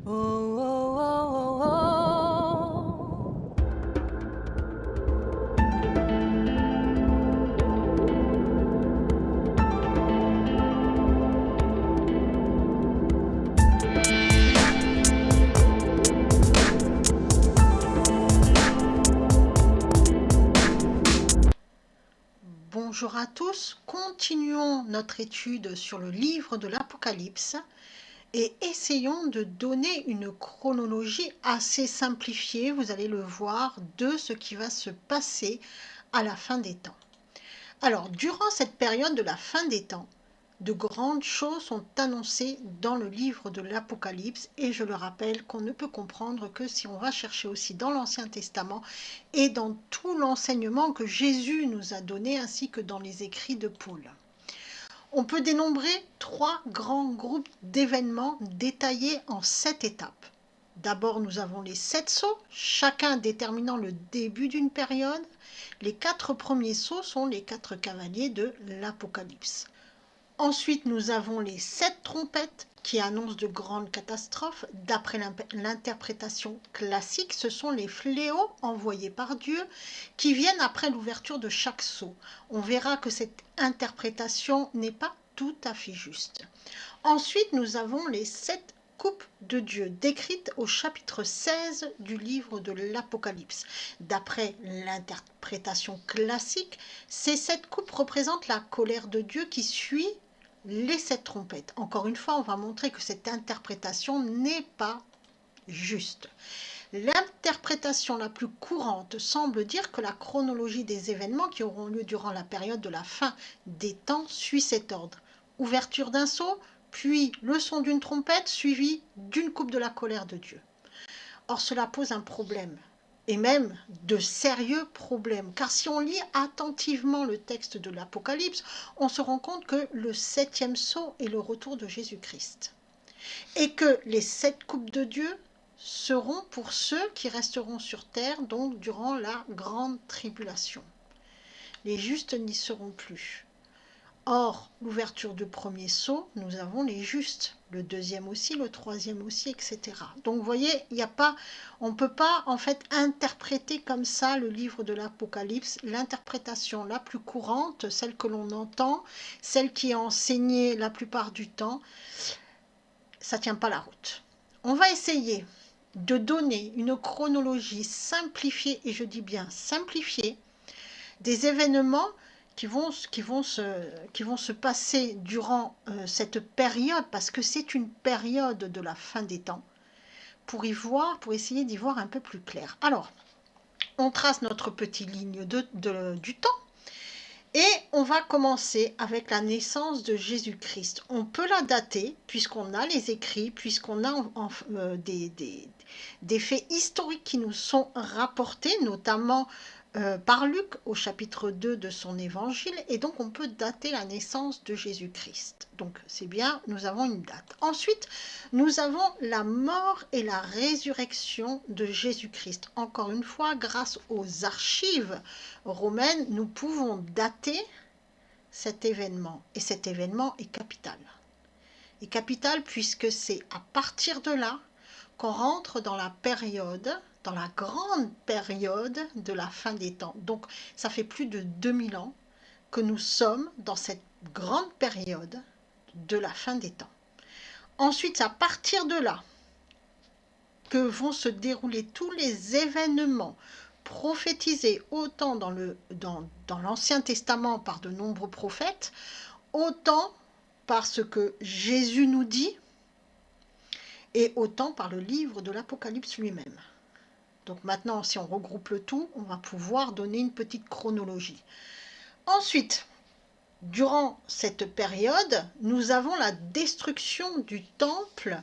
Oh, oh, oh, oh, oh. Bonjour à tous, continuons notre étude sur le livre de l'Apocalypse et essayons de donner une chronologie assez simplifiée, vous allez le voir, de ce qui va se passer à la fin des temps. Alors, durant cette période de la fin des temps, de grandes choses sont annoncées dans le livre de l'Apocalypse et je le rappelle qu'on ne peut comprendre que si on va chercher aussi dans l'Ancien Testament et dans tout l'enseignement que Jésus nous a donné ainsi que dans les écrits de Paul. On peut dénombrer 3 grands groupes d'événements détaillés en 7 étapes. D'abord, nous avons les 7 sceaux, chacun déterminant le début d'une période. Les 4 premiers sceaux sont les 4 cavaliers de l'Apocalypse. Ensuite, nous avons les 7 trompettes qui annoncent de grandes catastrophes. D'après l'interprétation classique, ce sont les fléaux envoyés par Dieu qui viennent après l'ouverture de chaque sceau. On verra que cette interprétation n'est pas tout à fait juste. Ensuite, nous avons les 7 coupes de Dieu, décrites au chapitre 16 du livre de l'Apocalypse. D'après l'interprétation classique, ces 7 coupes représentent la colère de Dieu qui suit les 7 trompettes. Encore une fois, on va montrer que cette interprétation n'est pas juste. L'interprétation la plus courante semble dire que la chronologie des événements qui auront lieu durant la période de la fin des temps suit cet ordre. Ouverture d'un sceau, puis le son d'une trompette suivi d'une coupe de la colère de Dieu. Or, cela pose un problème, et même de sérieux problèmes, car si on lit attentivement le texte de l'Apocalypse, on se rend compte que le 7e sceau est le retour de Jésus-Christ, et que les 7 coupes de Dieu seront pour ceux qui resteront sur terre, donc durant la grande tribulation. Les justes n'y seront plus. Or, l'ouverture du premier sceau, nous avons les justes, le deuxième aussi, le troisième aussi, etc. Donc, vous voyez, on ne peut pas en fait interpréter comme ça le livre de l'Apocalypse. L'interprétation la plus courante, celle que l'on entend, celle qui est enseignée la plupart du temps, ça ne tient pas la route. On va essayer de donner une chronologie simplifiée, et je dis bien simplifiée, des événements qui vont se passer durant cette période, parce que c'est une période de la fin des temps, pour essayer d'y voir un peu plus clair. Alors, on trace notre petite ligne du temps, et on va commencer avec la naissance de Jésus-Christ. On peut la dater, puisqu'on a les écrits, puisqu'on a des faits historiques qui nous sont rapportés, notamment par Luc au chapitre 2 de son évangile, et donc on peut dater la naissance de Jésus-Christ. Donc c'est bien, nous avons une date. Ensuite, nous avons la mort et la résurrection de Jésus-Christ. Encore une fois, grâce aux archives romaines, nous pouvons dater cet événement, et cet événement est capital. Et capital puisque c'est à partir de là qu'on rentre dans la grande période de la fin des temps. Donc, ça fait plus de 2000 ans que nous sommes dans cette grande période de la fin des temps. Ensuite, c'est à partir de là que vont se dérouler tous les événements prophétisés autant dans l'Ancien Testament par de nombreux prophètes, autant par ce que Jésus nous dit, et autant par le livre de l'Apocalypse lui-même. Donc maintenant, si on regroupe le tout, on va pouvoir donner une petite chronologie. Ensuite, durant cette période, nous avons la destruction du temple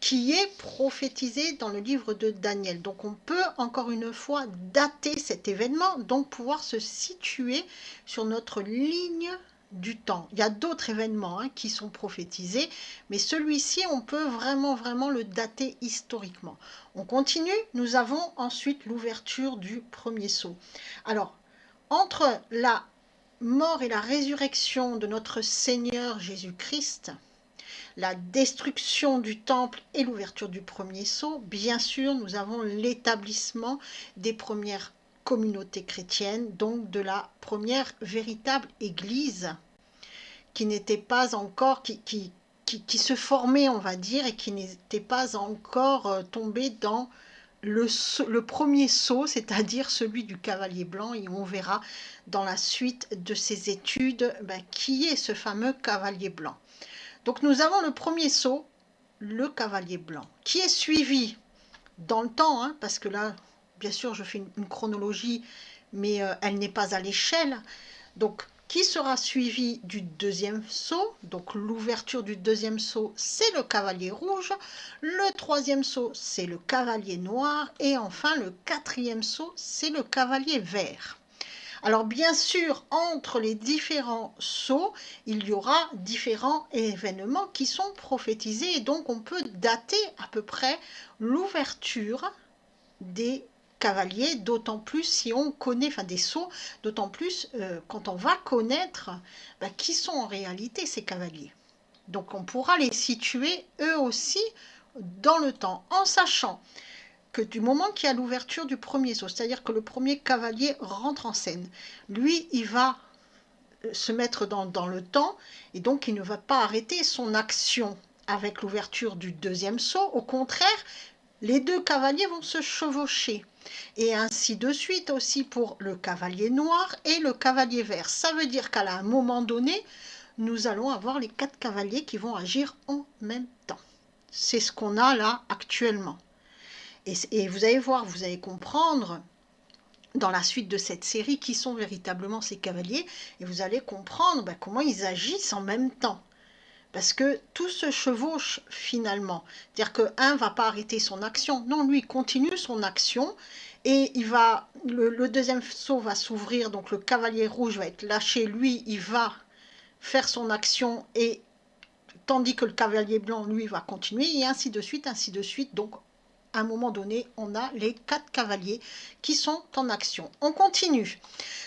qui est prophétisée dans le livre de Daniel. Donc on peut encore une fois dater cet événement, donc pouvoir se situer sur notre ligne du temps. Il y a d'autres événements qui sont prophétisés, mais celui-ci, on peut vraiment le dater historiquement. On continue, nous avons ensuite l'ouverture du premier sceau. Alors, entre la mort et la résurrection de notre Seigneur Jésus-Christ, la destruction du temple et l'ouverture du premier sceau. Bien sûr, nous avons l'établissement des premières communautés chrétiennes, donc de la première véritable église qui n'était pas encore, qui se formait, on va dire, et qui n'était pas encore tombée dans le premier sceau, c'est-à-dire celui du cavalier blanc, et on verra dans la suite de ces études qui est ce fameux cavalier blanc. Donc nous avons le premier sceau, le cavalier blanc, qui est suivi dans le temps, hein, parce que là, bien sûr, je fais une chronologie, mais elle n'est pas à l'échelle. Donc, qui sera suivi du deuxième sceau? Donc, l'ouverture du deuxième sceau, c'est le cavalier rouge. Le troisième sceau, c'est le cavalier noir. Et enfin, le quatrième sceau, c'est le cavalier vert. Alors bien sûr, entre les différents sceaux, il y aura différents événements qui sont prophétisés et donc on peut dater à peu près l'ouverture des cavaliers, d'autant plus si on connaît, enfin des sceaux, d'autant plus quand on va connaître qui sont en réalité ces cavaliers. Donc on pourra les situer eux aussi dans le temps, en sachant que du moment qu'il y a l'ouverture du premier sceau, c'est-à-dire que le premier cavalier rentre en scène, lui, il va se mettre dans le temps, et donc il ne va pas arrêter son action avec l'ouverture du deuxième sceau. Au contraire, les deux cavaliers vont se chevaucher. Et ainsi de suite aussi pour le cavalier noir et le cavalier vert. Ça veut dire qu'à un moment donné, nous allons avoir les 4 cavaliers qui vont agir en même temps. C'est ce qu'on a là actuellement. Et vous allez voir, vous allez comprendre dans la suite de cette série qui sont véritablement ces cavaliers, et vous allez comprendre comment ils agissent en même temps. Parce que tout se chevauche finalement. C'est-à-dire qu'un ne va pas arrêter son action. Non, lui, il continue son action et le deuxième sceau va s'ouvrir, donc le cavalier rouge va être lâché. Lui, il va faire son action et tandis que le cavalier blanc, lui, va continuer et ainsi de suite, ainsi de suite. Donc, à un moment donné, on a les 4 cavaliers qui sont en action. On continue.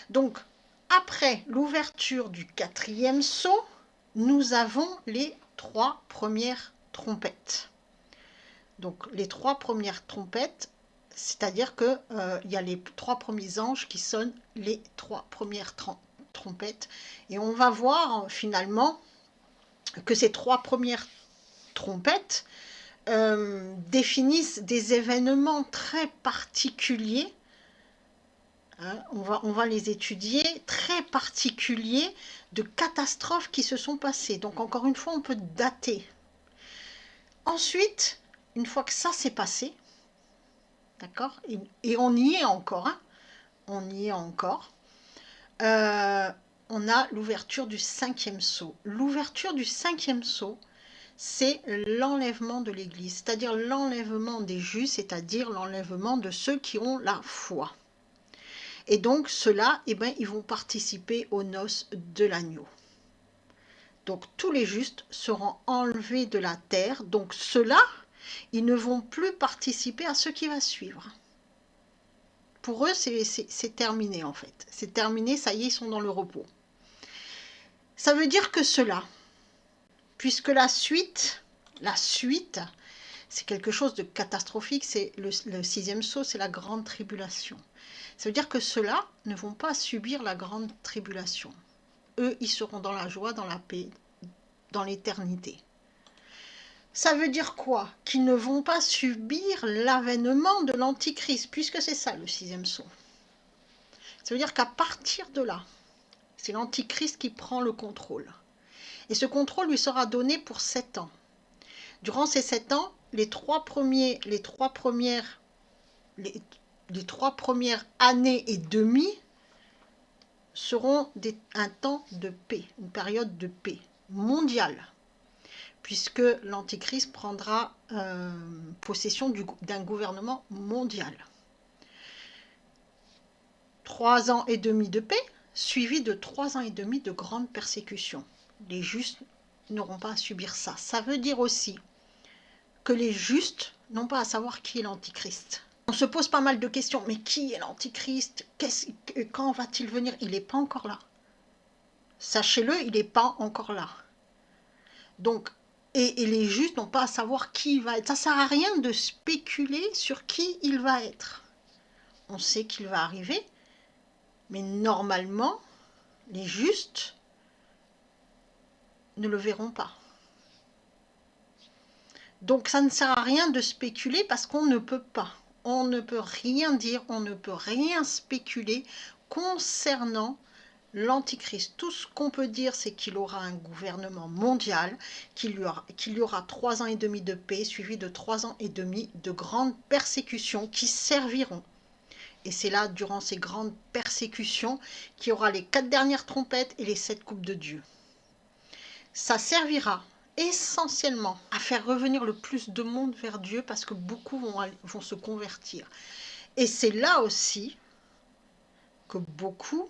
Donc, après l'ouverture du 4e sceau, nous avons les 3 premières trompettes. Donc, les 3 premières trompettes, c'est-à-dire qu'il y a les 3 premiers anges qui sonnent les 3 premières trompettes. Et on va voir finalement que ces 3 premières trompettes définissent des événements très particuliers, hein, on va les étudier, très particuliers de catastrophes qui se sont passées. Donc encore une fois, on peut dater. Ensuite, une fois que ça s'est passé, d'accord, et on y est encore, hein, on y est encore, on a l'ouverture du 5e sceau. L'ouverture du 5e sceau, c'est l'enlèvement de l'Église, c'est-à-dire l'enlèvement des justes, c'est-à-dire l'enlèvement de ceux qui ont la foi. Et donc ceux-là, ils vont participer aux noces de l'agneau. Donc tous les justes seront enlevés de la terre, donc ceux-là, ils ne vont plus participer à ce qui va suivre. Pour eux, c'est terminé en fait. C'est terminé, ça y est, ils sont dans le repos. Ça veut dire que ceux-là, puisque la suite, c'est quelque chose de catastrophique, c'est le 6e sceau, c'est la grande tribulation. Ça veut dire que ceux-là ne vont pas subir la grande tribulation. Eux, ils seront dans la joie, dans la paix, dans l'éternité. Ça veut dire quoi? Qu'ils ne vont pas subir l'avènement de l'Antichrist, puisque c'est ça le 6e sceau. Ça veut dire qu'à partir de là, c'est l'Antichrist qui prend le contrôle. Et ce contrôle lui sera donné pour 7 ans. Durant ces 7 ans, les trois premières années et demie seront un temps de paix, une période de paix mondiale, puisque l'Antichrist prendra possession d'un gouvernement mondial. 3 ans et demi de paix, suivi de 3 ans et demi de grande persécution. Les justes n'auront pas à subir ça. Ça veut dire aussi que les justes n'ont pas à savoir qui est l'Antichrist. On se pose pas mal de questions, mais qui est l'Antichrist? Quand va-t-il venir? Il n'est pas encore là. Sachez-le, il n'est pas encore là. Donc, et les justes n'ont pas à savoir qui il va être. Ça ne sert à rien de spéculer sur qui il va être. On sait qu'il va arriver, mais normalement, les justes ne le verront pas. Donc ça ne sert à rien de spéculer parce qu'on ne peut pas. On ne peut rien dire, on ne peut rien spéculer concernant l'Antichrist. Tout ce qu'on peut dire, c'est qu'il aura un gouvernement mondial, qu'il y aura 3 ans et demi de paix, suivi de 3 ans et demi de grandes persécutions qui serviront. Et c'est là, durant ces grandes persécutions, qu'il y aura les 4 dernières trompettes et les 7 coupes de Dieu. Ça servira essentiellement à faire revenir le plus de monde vers Dieu parce que beaucoup vont se convertir. Et c'est là aussi que beaucoup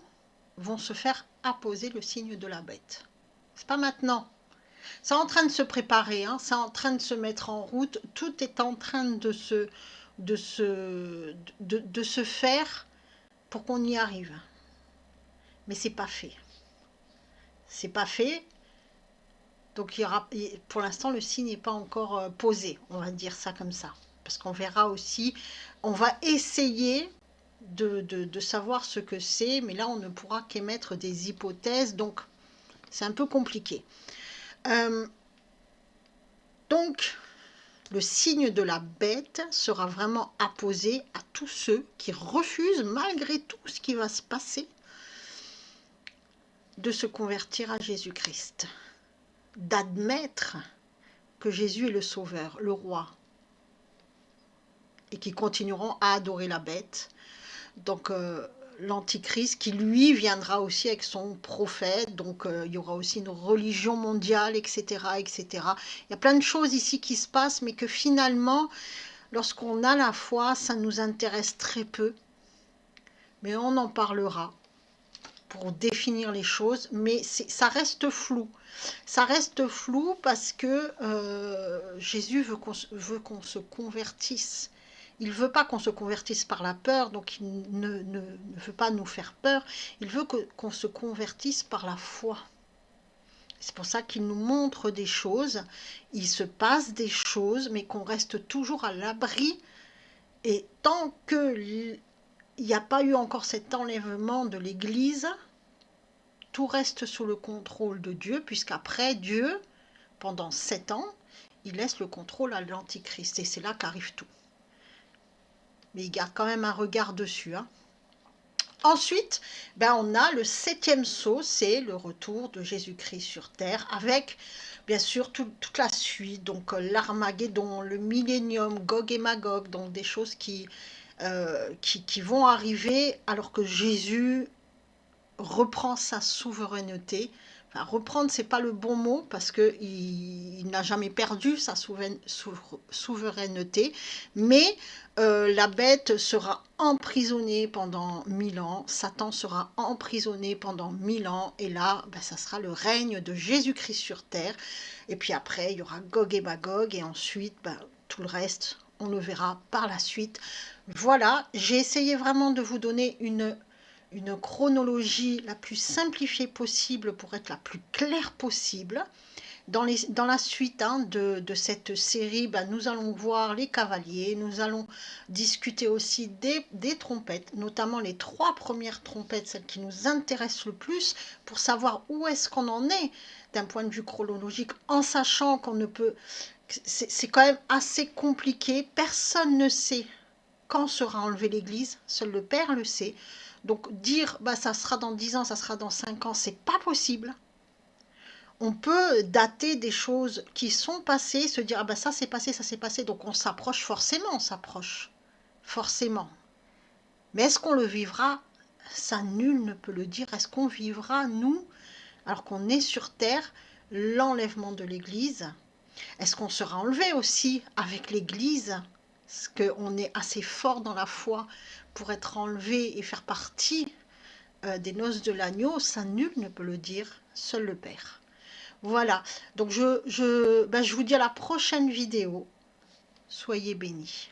vont se faire apposer le signe de la bête. C'est pas maintenant. C'est en train de se préparer, hein, c'est en train de se mettre en route, tout est en train de se faire pour qu'on y arrive. Mais c'est pas fait. C'est pas fait. Donc pour l'instant, le signe n'est pas encore posé, on va dire ça comme ça. Parce qu'on verra aussi, on va essayer de savoir ce que c'est, mais là, on ne pourra qu'émettre des hypothèses, donc c'est un peu compliqué. Donc, le signe de la bête sera vraiment apposé à tous ceux qui refusent, malgré tout ce qui va se passer, de se convertir à Jésus-Christ, d'admettre que Jésus est le Sauveur, le Roi, et qui continueront à adorer la bête. Donc l'Antichrist qui lui viendra aussi avec son prophète, donc il y aura aussi une religion mondiale, etc., etc. Il y a plein de choses ici qui se passent, mais que finalement, lorsqu'on a la foi, ça nous intéresse très peu. Mais on en parlera pour définir les choses, mais ça reste flou. Ça reste flou parce que Jésus veut qu'on se convertisse. Il ne veut pas qu'on se convertisse par la peur, donc il ne veut pas nous faire peur. Il veut qu'on se convertisse par la foi. C'est pour ça qu'il nous montre des choses, il se passe des choses, mais qu'on reste toujours à l'abri. Et tant qu'il n'y a pas eu encore cet enlèvement de l'Église, tout reste sous le contrôle de Dieu, puisqu'après Dieu, pendant 7 ans, il laisse le contrôle à l'Antichrist. Et c'est là qu'arrive tout. Mais il garde quand même un regard dessus. Hein. Ensuite, on a le 7e sceau, c'est le retour de Jésus-Christ sur terre, avec bien sûr toute la suite, donc l'Armageddon, le Millénium, Gog et Magog, donc des choses qui vont arriver alors que Jésus reprend sa souveraineté. Enfin, reprendre, c'est pas le bon mot parce qu'il n'a jamais perdu sa souveraineté, mais la bête sera emprisonnée pendant 1000 ans, Satan sera emprisonné pendant 1000 ans, et là, ça sera le règne de Jésus-Christ sur terre, et puis après, il y aura Gog et Magog, et ensuite, tout le reste, on le verra par la suite. Voilà, j'ai essayé vraiment de vous donner une chronologie la plus simplifiée possible pour être la plus claire possible. Dans la suite de cette série, nous allons voir les cavaliers, nous allons discuter aussi des trompettes, notamment les 3 premières trompettes, celles qui nous intéressent le plus, pour savoir où est-ce qu'on en est d'un point de vue chronologique, en sachant qu'on ne peut... C'est quand même assez compliqué, personne ne sait quand sera enlevée l'Église, seul le Père le sait. Donc dire ça sera dans 10 ans, ça sera dans 5 ans, c'est pas possible. On peut dater des choses qui sont passées, se dire ça s'est passé, donc on s'approche, forcément on s'approche, forcément. Mais est-ce qu'on le vivra? Ça, nul ne peut le dire. Est-ce qu'on vivra, nous, alors qu'on est sur terre, l'enlèvement de l'Église? Est-ce qu'on sera enlevé aussi avec l'Église? Est-ce qu'on est assez fort dans la foi pour être enlevé et faire partie des noces de l'agneau? Ça, nul ne peut le dire, seul le Père. Voilà, donc je vous dis à la prochaine vidéo. Soyez bénis.